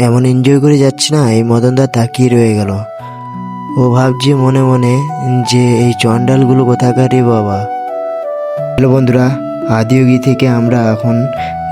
এমন এনজয় করে যাচ্ছি না, এই মদনদা তাকিয়ে রয়ে গেল। ও ভাবছে মনে মনে যে এই চন্ডালগুলো কোথাকার রে বাবা। হ্যালো বন্ধুরা, আদিয়োগী থেকে আমরা এখন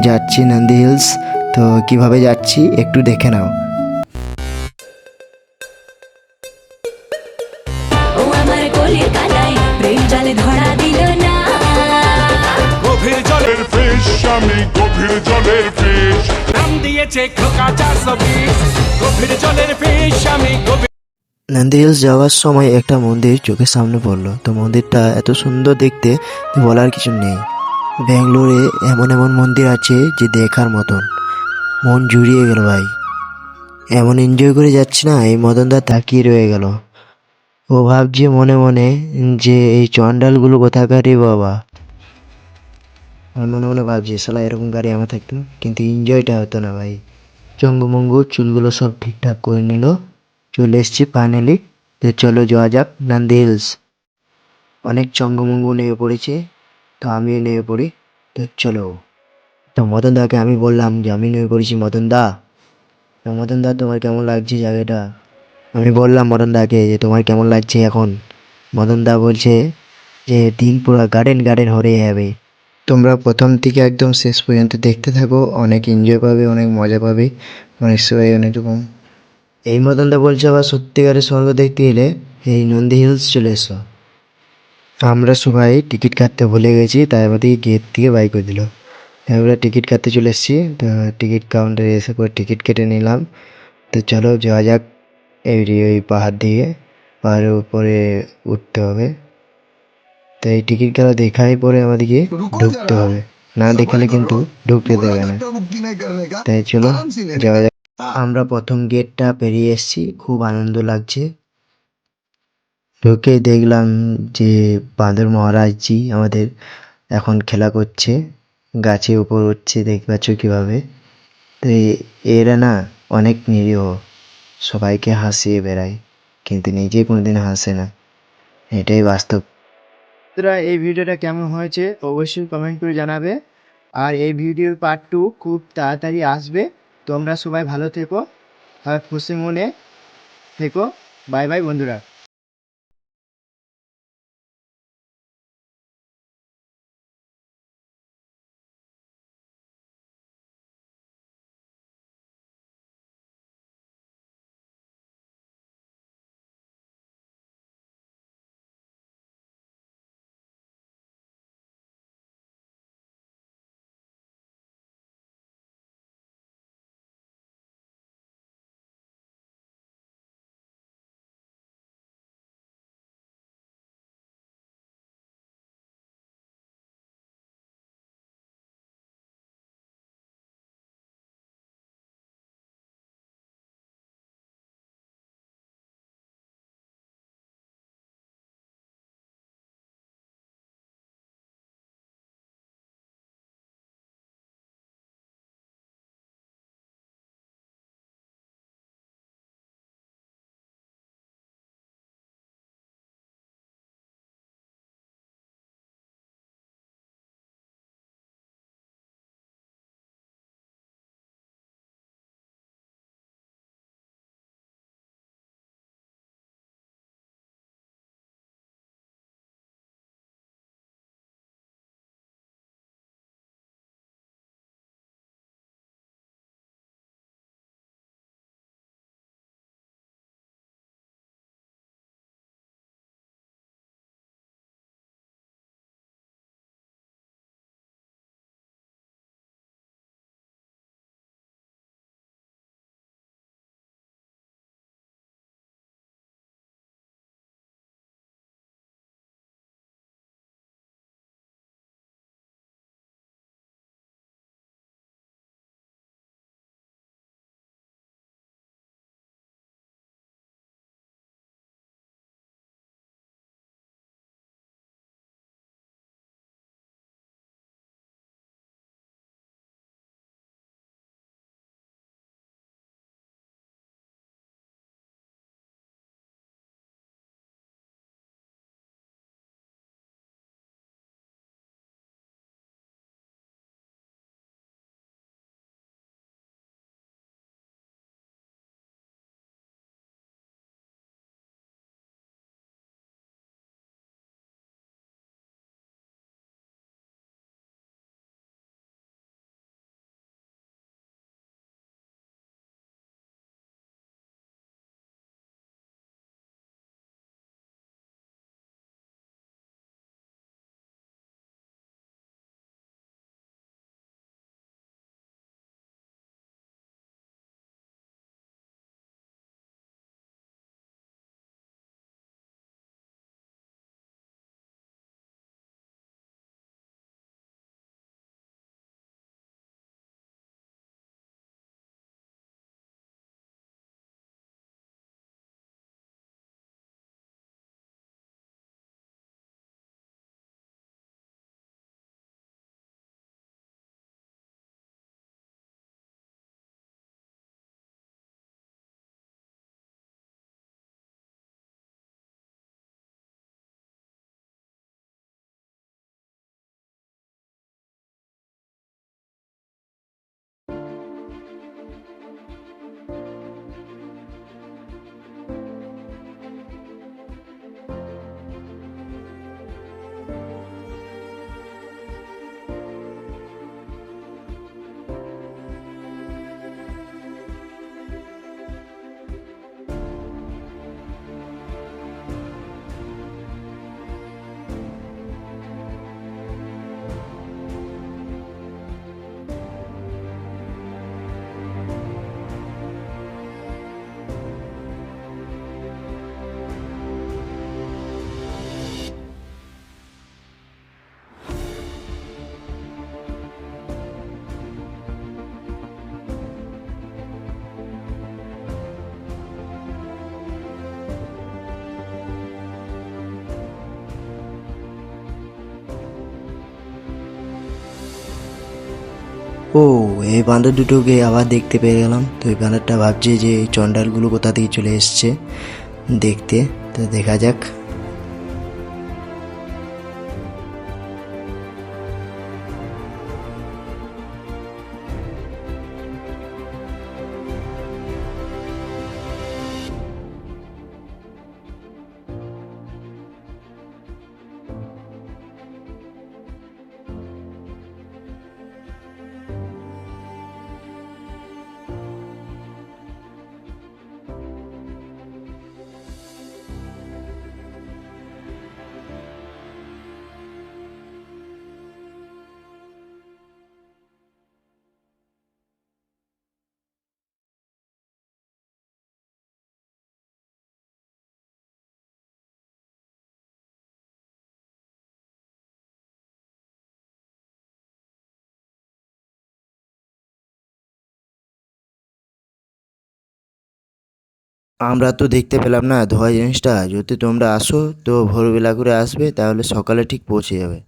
যাচ্ছি নন্দী হিলস। তো কিভাবে যাচ্ছি একটু দেখে নাও। ও আমার কলির কানাই প্রেম জালে ধরা দিল না। গভীর জলের ফিশ, আমি গভীর জলের ফিশ। নাম দিয়েছে খোকা 420। গভীর জলের ফিশ, আমি গভীর। নন্দী হিলস যাওয়ার সময় একটা মন্দির চোখের সামনে পড়লো। তো মন্দিরটা এত সুন্দর দেখতে, বলার কিছু নেই। ব্যাঙ্গালোরে এমন এমন মন্দির আছে যে দেখার মতন, মন জুড়িয়ে গেল ভাই। এমন এনজয় করে যাচ্ছি না, এই মদনদা তাকিয়ে রয়ে গেল। ও ভাবছে মনে মনে যে এই চন্ডালগুলো কোথাকার রে বাবা। আর মনে মনে ভাবছি শালা এরকম গাড়ি আমার থাকতো, কিন্তু এনজয়টা হতো না ভাই। চঙ্গুমঙ্গু চুলগুলো সব ঠিকঠাক করে নিল, চলে এসছি ফাইনালি। তো চলো যাওয়া যাক নন্দী হিলস। অনেক চঙ্গুমঙ্গু নেমে পড়েছে, তো আমিও নেমে পড়ি। তো চলো। তো মদন দাকে আমি বললাম যে আমি নেমে পড়েছি মদন দা। তো মদন দা তোমার কেমন লাগছে জায়গাটা? আমি বললাম মদন দাকে যে তোমার কেমন লাগছে এখন। মদন দা বলছে যে দিন পুরো গার্ডেন গার্ডেন হয়ে যাবে। তোমরা প্রথম থেকে একদম শেষ পর্যন্ত দেখতে থাকো, অনেক এনজয় পাবে, অনেক মজা পাবে, অনেক সবাই অনেক রকম। এই মদন দা বলছে আবার সত্যিকারের স্বর্গ দেখতে এলে এই নন্দী হিলস চলে এসো। আমরা সবাই টিকিট কাটতে ভুলে গেছি, তাই আমাদের গেট থেকে বাই করে দিল। আমরা টিকিট কাটতে চলে এসেছি। তো টিকিট কাউন্টারে এসে পরে টিকিট কেটে নিলাম। তো চলো যাওয়া যাক ওই পাহাড় দিয়ে। পাহাড়ের উপরে উঠতে হবে। তো এই টিকিট কাটা দেখাই পরে আমাদেরকে ঢুকতে হবে, না দেখালে কিন্তু ঢুকতে দেবে না। তাই চলো যাওয়া যাক। আমরা প্রথম গেটটা পেরিয়ে এসেছি, খুব আনন্দ লাগছে। ঢুকে দেখলাম যে বাঁদর মহারাজজি আমাদের এখন খেলা করছে, গাছে উপর উঠছে, দেখতে পাচ্ছ কীভাবে। তো এরা না অনেক নিরীহ, সবাইকে হাসিয়ে বেড়ায় কিন্তু নিজে কোনোদিন হাসে না, এটাই বাস্তব। বন্ধুরা, এই ভিডিওটা কেমন হয়েছে অবশ্যই কমেন্ট করে জানাবে। আর এই ভিডিওর পার্ট 2 খুব তাড়াতাড়ি আসবে। তোমরা সবাই ভালো থেকো আর খুশি মনে থেকো। বাই বাই বন্ধুরা। ও, এই বান্দর দুটোকে আবার দেখতে পেয়ে গেলাম। তো এই বান্দরটা ভাবছে যে এই চন্ডালগুলো কোথা থেকে চলে এসছে দেখতে। তো দেখা যাক। আমরা তো দেখতে পেলাম না ধোয়া জিনিসটা। যদি তোমরা আসো তো ভোরবেলা করে আসবে, তাহলে সকালে ঠিক পৌঁছে যাবে।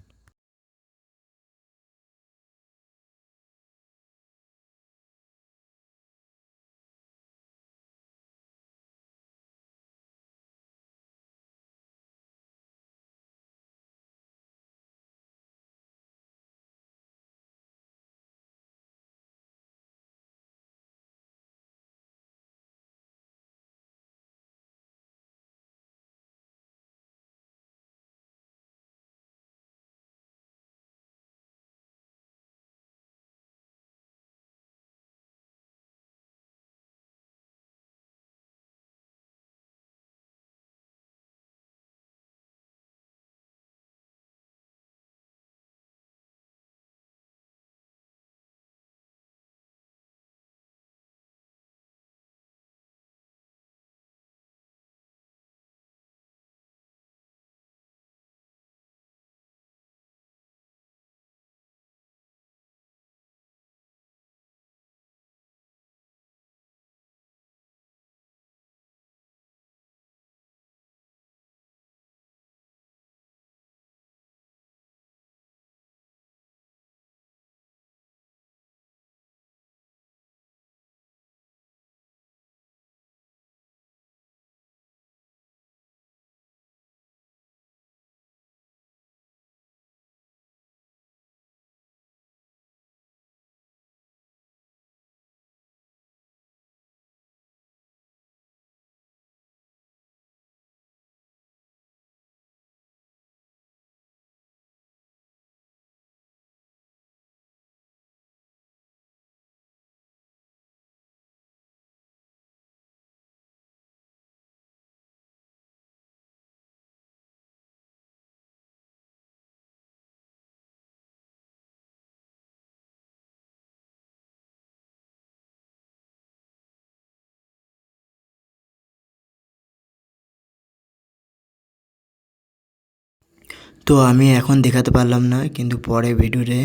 তো আমি এখন দেখাতে পারলাম না, কিন্তু পরে ভিডিওতে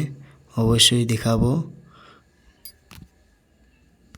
অবশ্যই দেখাবো।